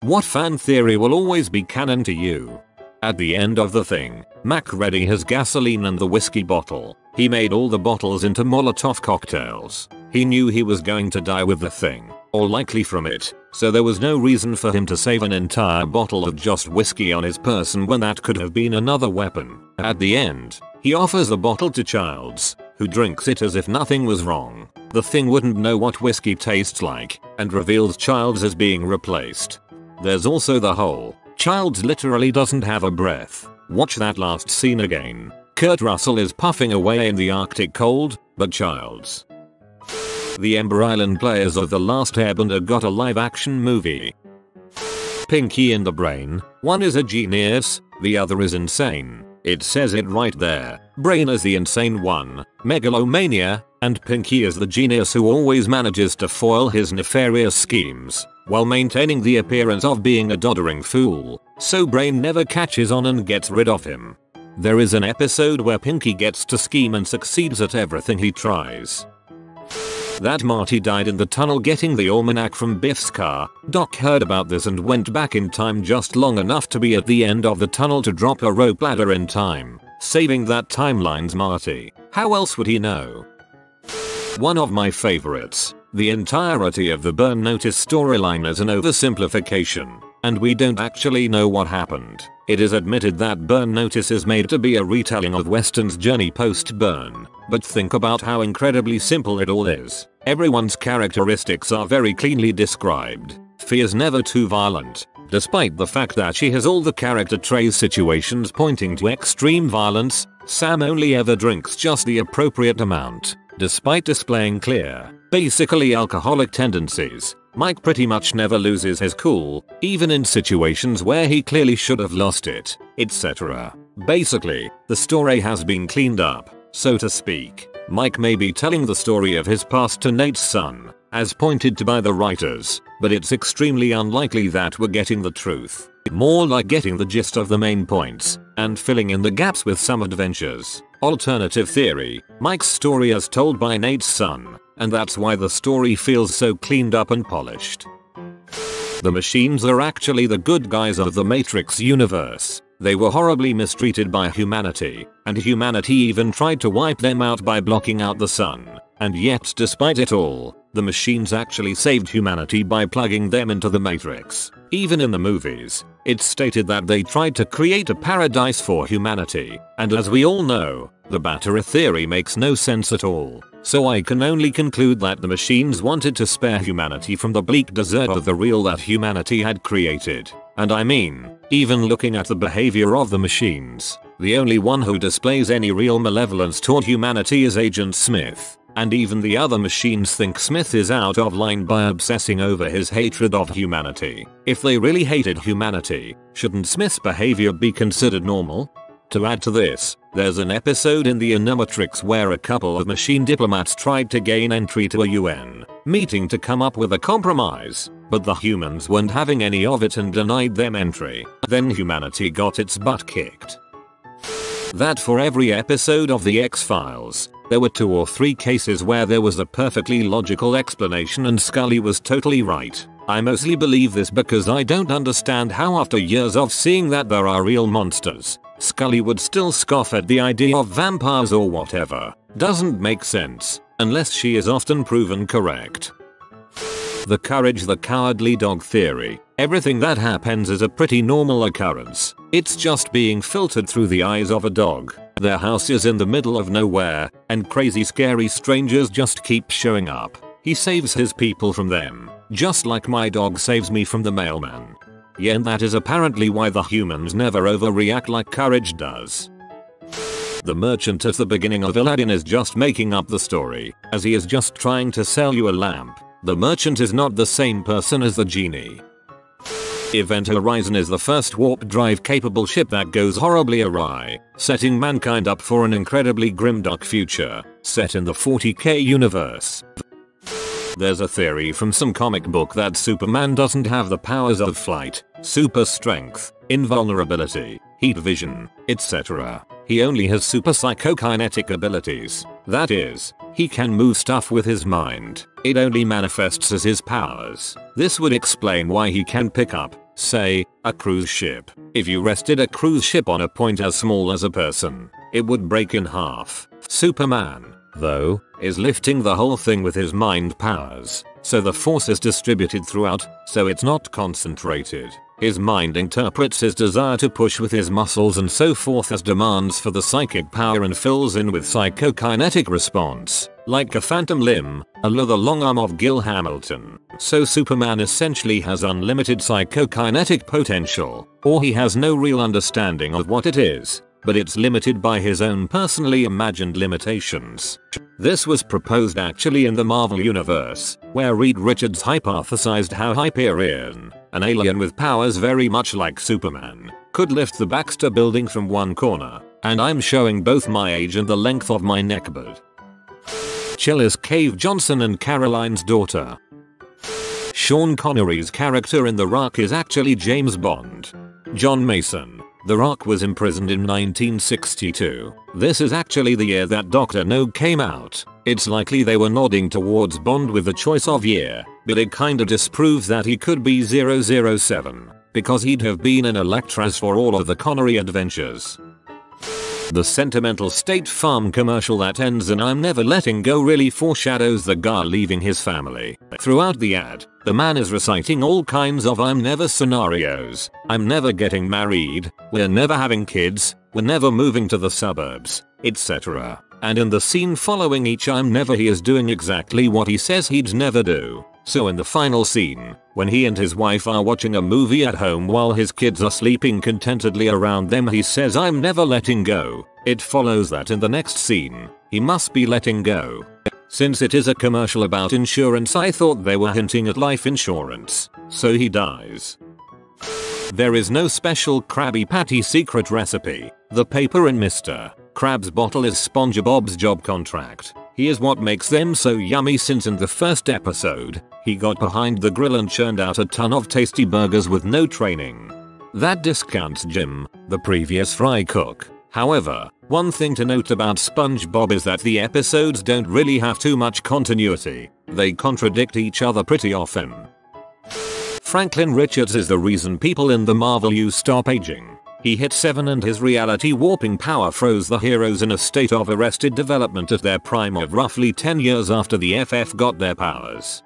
What fan theory will always be canon to you? At the end of the thing, Mac ready his gasoline and the whiskey bottle. He made all the bottles into Molotov cocktails. He knew he was going to die with the thing, or likely from it, so there was no reason for him to save an entire bottle of just whiskey on his person when that could have been another weapon. At the end, he offers the bottle to Childs, who drinks it as if nothing was wrong. The thing wouldn't know what whiskey tastes like, and reveals Childs as being replaced. There's also the whole, Childs literally doesn't have a breath. Watch that last scene again. Kurt Russell is puffing away in the Arctic cold, but Childs. The Ember Island players of The Last Airbender got a live-action movie. Pinky in the Brain, one is a genius, the other is insane. It says it right there. Brain is the insane one, megalomania, and Pinky is the genius who always manages to foil his nefarious schemes, while maintaining the appearance of being a doddering fool, so Brain never catches on and gets rid of him. There is an episode where Pinky gets to scheme and succeeds at everything he tries. That Marty died in the tunnel getting the almanac from Biff's car. Doc heard about this and went back in time just long enough to be at the end of the tunnel to drop a rope ladder in time, saving that timeline's Marty. How else would he know? One of my favorites. The entirety of the Burn Notice storyline is an oversimplification, and we don't actually know what happened. It is admitted that Burn Notice is made to be a retelling of Weston's journey post-Burn, but think about how incredibly simple it all is. Everyone's characteristics are very cleanly described. Fia's never too violent, despite the fact that she has all the character traits situations pointing to extreme violence. Sam only ever drinks just the appropriate amount, despite displaying clear, basically alcoholic tendencies. Mike pretty much never loses his cool, even in situations where he clearly should have lost it, etc. Basically, the story has been cleaned up, so to speak. Mike may be telling the story of his past to Nate's son, as pointed to by the writers, but it's extremely unlikely that we're getting the truth. More like getting the gist of the main points, and filling in the gaps with some adventures. Alternative theory, Mike's story is told by Nate's son, and that's why the story feels so cleaned up and polished. The machines are actually the good guys of the Matrix universe. They were horribly mistreated by humanity, and humanity even tried to wipe them out by blocking out the sun. And yet despite it all, the machines actually saved humanity by plugging them into the Matrix. Even in the movies, it's stated that they tried to create a paradise for humanity, and as we all know, the battery theory makes no sense at all. So I can only conclude that the machines wanted to spare humanity from the bleak desert of the real that humanity had created. And I mean, even looking at the behavior of the machines, the only one who displays any real malevolence toward humanity is Agent Smith. And even the other machines think Smith is out of line by obsessing over his hatred of humanity. If they really hated humanity, shouldn't Smith's behavior be considered normal? To add to this, there's an episode in the Animatrix where a couple of machine diplomats tried to gain entry to a UN meeting to come up with a compromise, but the humans weren't having any of it and denied them entry. Then humanity got its butt kicked. That for every episode of the X-Files, there were 2 or 3 cases where there was a perfectly logical explanation and Scully was totally right. I mostly believe this because I don't understand how after years of seeing that there are real monsters, Scully would still scoff at the idea of vampires or whatever. Doesn't make sense, unless she is often proven correct. The courage the cowardly dog theory. Everything that happens is a pretty normal occurrence. It's just being filtered through the eyes of a dog. Their house is in the middle of nowhere, and crazy scary strangers just keep showing up. He saves his people from them, just like my dog saves me from the mailman. Yeah, and that is apparently why the humans never overreact like courage does. The merchant at the beginning of Aladdin is just making up the story, as he is just trying to sell you a lamp. The merchant is not the same person as the genie. Event Horizon is the first warp drive capable ship that goes horribly awry, setting mankind up for an incredibly grimdark future, set in the 40k universe. There's a theory from some comic book that Superman doesn't have the powers of flight, super strength, invulnerability, heat vision, etc. He only has super psychokinetic abilities. That is, he can move stuff with his mind. It only manifests as his powers. This would explain why he can pick up, Say, a cruise ship. If you rested a cruise ship on a point as small as a person, it would break in half. Superman, though, is lifting the whole thing with his mind powers, so the force is distributed throughout, so it's not concentrated. His mind interprets his desire to push with his muscles and so forth as demands for the psychic power and fills in with psychokinetic response, like a phantom limb, a la the long arm of Gil Hamilton. So Superman essentially has unlimited psychokinetic potential, or he has no real understanding of what it is, but it's limited by his own personally imagined limitations. This was proposed actually in the Marvel Universe, where Reed Richards hypothesized how Hyperion, an alien with powers very much like Superman, could lift the Baxter building from one corner, and I'm showing both my age and the length of my neckbeard. Chill is Cave Johnson and Caroline's daughter. Sean Connery's character in The Rock is actually James Bond. John Mason. The Rock was imprisoned in 1962. This is actually the year that Dr. No came out. It's likely they were nodding towards Bond with the choice of year, but it kinda disproves that he could be 007, because he'd have been in Electras for all of the Connery adventures. The sentimental State Farm commercial that ends in "I'm never letting go" really foreshadows the guy leaving his family. Throughout the ad, the man is reciting all kinds of "I'm never" scenarios. I'm never getting married, we're never having kids, we're never moving to the suburbs, etc. And in the scene following each "I'm never" he is doing exactly what he says he'd never do. So in the final scene, when he and his wife are watching a movie at home while his kids are sleeping contentedly around them, he says "I'm never letting go." It follows that in the next scene, he must be letting go. Since it is a commercial about insurance, I thought they were hinting at life insurance. So he dies. There is no special Krabby Patty secret recipe. The paper in Mr. Krabs' bottle is SpongeBob's job contract. He is what makes them so yummy, since in the first episode, he got behind the grill and churned out a ton of tasty burgers with no training. That discounts Jim, the previous fry cook. However, one thing to note about SpongeBob is that the episodes don't really have too much continuity. They contradict each other pretty often. Franklin Richards is the reason people in the Marvel U stop aging. He hit 7 and his reality warping power froze the heroes in a state of arrested development at their prime of roughly 10 years after the FF got their powers.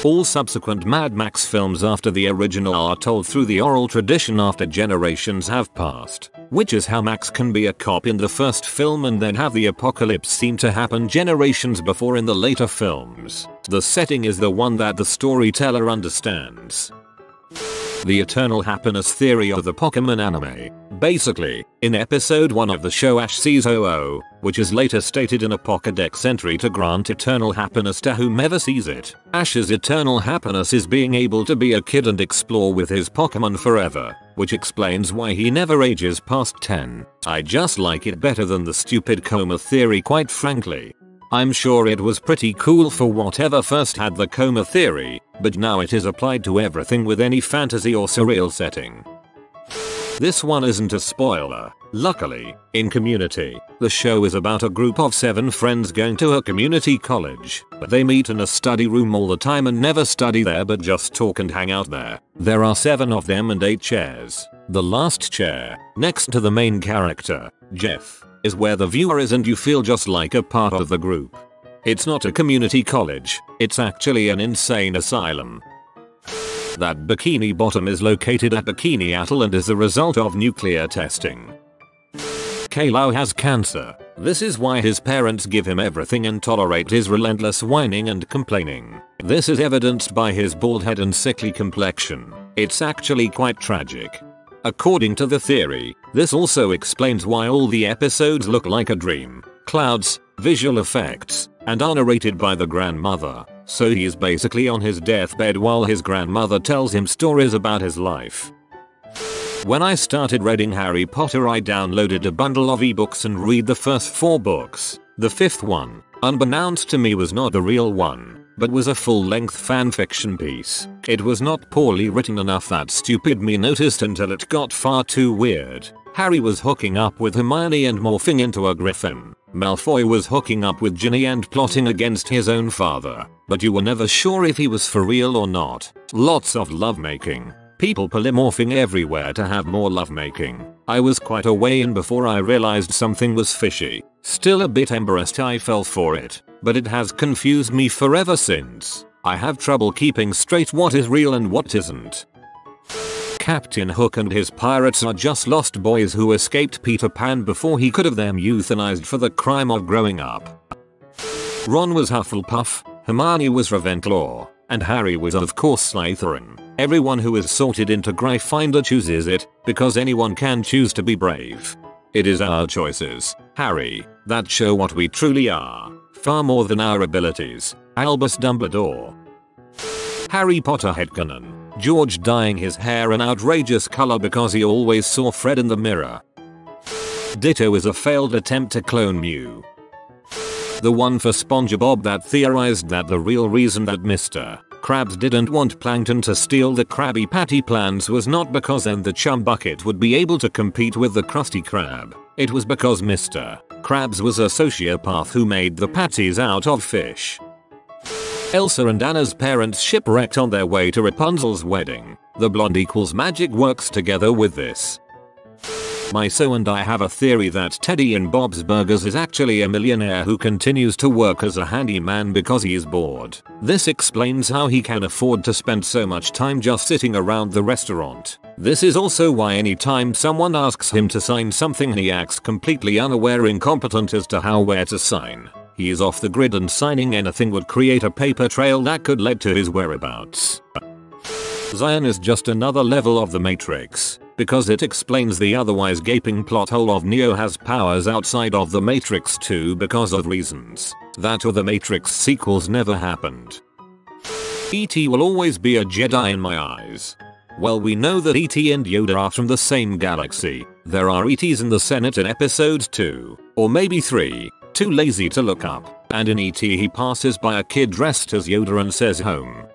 All subsequent Mad Max films after the original are told through the oral tradition after generations have passed, which is how Max can be a cop in the first film and then have the apocalypse seem to happen generations before in the later films. The setting is the one that the storyteller understands. The eternal happiness theory of the Pokemon anime. Basically, in episode 1 of the show, Ash sees Ho-Oh, which is later stated in a Pokédex entry to grant eternal happiness to whomever sees it. Ash's eternal happiness is being able to be a kid and explore with his Pokemon forever, which explains why he never ages past 10. I just like it better than the stupid coma theory, quite frankly. I'm sure it was pretty cool for whatever first had the coma theory, but now it is applied to everything with any fantasy or surreal setting. This one isn't a spoiler. Luckily, in Community, the show is about a group of 7 friends going to a community college. They meet in a study room all the time and never study there but just talk and hang out there. There are 7 of them and 8 chairs. The last chair, next to the main character, Jeff, is where the viewer is and you feel just like a part of the group. It's not a community college, it's actually an insane asylum. That Bikini Bottom is located at Bikini Atoll and is the result of nuclear testing. Kalo has cancer. This is why his parents give him everything and tolerate his relentless whining and complaining. This is evidenced by his bald head and sickly complexion. It's actually quite tragic. According to the theory, this also explains why all the episodes look like a dream, clouds, visual effects, and are narrated by the grandmother. So he is basically on his deathbed while his grandmother tells him stories about his life. When I started reading Harry Potter, I downloaded a bundle of ebooks and read the first 4 books. The 5th one, unbeknownst to me, was not the real one, but was a full-length fanfiction piece. It was not poorly written enough that stupid me noticed until it got far too weird. Harry was hooking up with Hermione and morphing into a griffin. Malfoy was hooking up with Ginny and plotting against his own father, but you were never sure if he was for real or not. Lots of lovemaking. People polymorphing everywhere to have more lovemaking. I was quite a way in before I realized something was fishy. Still a bit embarrassed I fell for it, but it has confused me forever since. I have trouble keeping straight what is real and what isn't. Captain Hook and his pirates are just lost boys who escaped Peter Pan before he could have them euthanized for the crime of growing up. Ron was Hufflepuff, Hermione was Ravenclaw, and Harry was of course Slytherin. Everyone who is sorted into Gryffindor chooses it, because anyone can choose to be brave. It is our choices, Harry, that show what we truly are, far more than our abilities. Albus Dumbledore. Harry Potter headcanon. George dyeing his hair an outrageous color because he always saw Fred in the mirror. Ditto is a failed attempt to clone Mew. The one for SpongeBob that theorized that the real reason that Mr. Krabs didn't want Plankton to steal the Krabby Patty plans was not because then the Chum Bucket would be able to compete with the Krusty Krab. It was because Mr. Krabs was a sociopath who made the patties out of fish. Elsa and Anna's parents shipwrecked on their way to Rapunzel's wedding. The blonde equals magic works together with this. Myso and I have a theory that Teddy in Bob's Burgers is actually a millionaire who continues to work as a handyman because he is bored. This explains how he can afford to spend so much time just sitting around the restaurant. This is also why anytime someone asks him to sign something he acts completely unaware, incompetent as to how where to sign. He is off the grid and signing anything would create a paper trail that could lead to his whereabouts. Zion is just another level of the Matrix, because it explains the otherwise gaping plot hole of Neo has powers outside of the Matrix 2 because of reasons that or the Matrix sequels never happened. E.T. will always be a Jedi in my eyes. Well, we know that E.T. and Yoda are from the same galaxy. There are E.T.s in the Senate in episode 2, or maybe 3. Too lazy to look up, and in E.T. he passes by a kid dressed as Yoda and says home.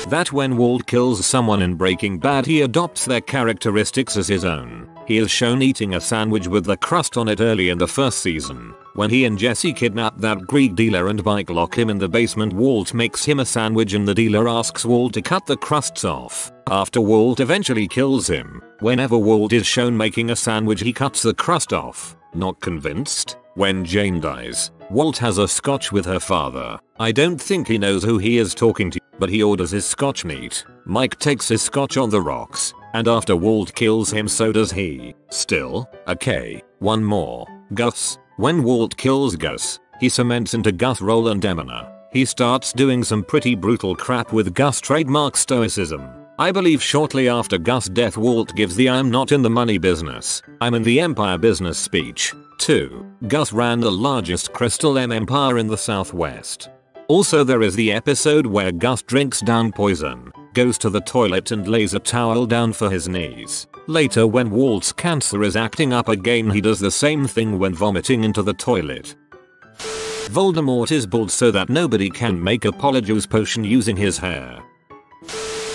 That when Walt kills someone in Breaking Bad he adopts their characteristics as his own. He is shown eating a sandwich with the crust on it early in the first season. When he and Jesse kidnap that Greek dealer and bike lock him in the basement, Walt makes him a sandwich and the dealer asks Walt to cut the crusts off. After Walt eventually kills him, whenever Walt is shown making a sandwich he cuts the crust off. Not convinced? When Jane dies, Walt has a scotch with her father. I don't think he knows who he is talking to, but he orders his scotch neat. Mike takes his scotch on the rocks, and after Walt kills him so does he. Still, okay, one more. Gus. When Walt kills Gus, he cements into Gus Roland Eminer. He starts doing some pretty brutal crap with Gus' trademark stoicism. I believe shortly after Gus' death Walt gives the "I'm not in the money business, I'm in the empire business" speech. 2. Gus ran the largest crystal empire in the Southwest. Also there is the episode where Gus drinks down poison, goes to the toilet and lays a towel down for his knees. Later when Walt's cancer is acting up again he does the same thing when vomiting into the toilet. Voldemort is bald so that nobody can make a Polyjuice potion using his hair.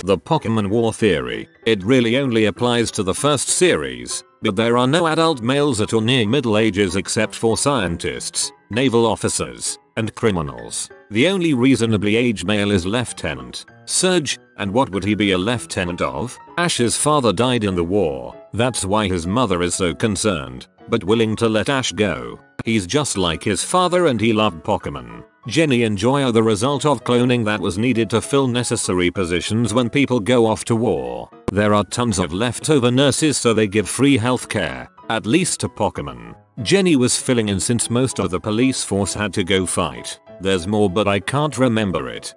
The Pokemon War theory. It really only applies to the first series, but there are no adult males at or near middle ages except for scientists, naval officers, and criminals. The only reasonably aged male is Lieutenant Surge, and what would he be a lieutenant of? Ash's father died in the war, that's why his mother is so concerned, but willing to let Ash go. He's just like his father and he loved Pokemon. Jenny and Joy are the result of cloning that was needed to fill necessary positions when people go off to war. There are tons of leftover nurses so they give free healthcare, at least to Pokemon. Jenny was filling in since most of the police force had to go fight. There's more but I can't remember it.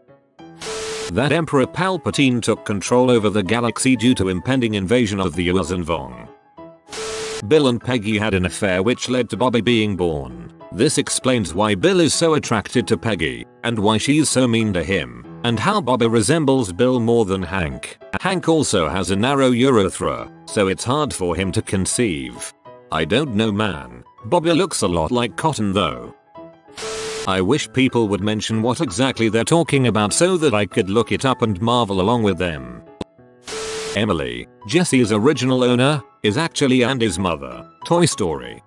That Emperor Palpatine took control over the galaxy due to impending invasion of the Yuuzhan Vong. Bill and Peggy had an affair which led to Bobby being born. This explains why Bill is so attracted to Peggy, and why she's so mean to him, and how Bobby resembles Bill more than Hank. Hank also has a narrow urethra, so it's hard for him to conceive. I don't know man. Bobby looks a lot like Cotton though. I wish people would mention what exactly they're talking about so that I could look it up and marvel along with them. Emily, Jesse's original owner, is actually Andy's mother. Toy Story.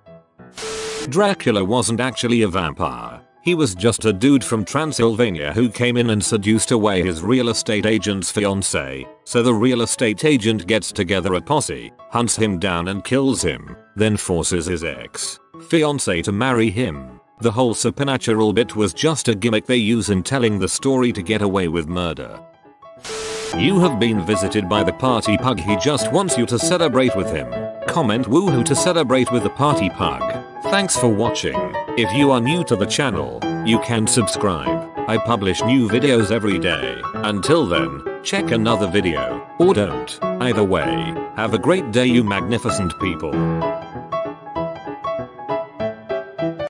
Dracula wasn't actually a vampire. He was just a dude from Transylvania who came in and seduced away his real estate agent's fiancée, so the real estate agent gets together a posse, hunts him down and kills him, then forces his ex-fiancée to marry him. The whole supernatural bit was just a gimmick they use in telling the story to get away with murder. You have been visited by the party pug. He just wants you to celebrate with him. Comment woohoo to celebrate with the party pug. Thanks for watching. If you are new to the channel, you can subscribe. I publish new videos every day. Until then, check another video, or don't. Either way, have a great day you magnificent people.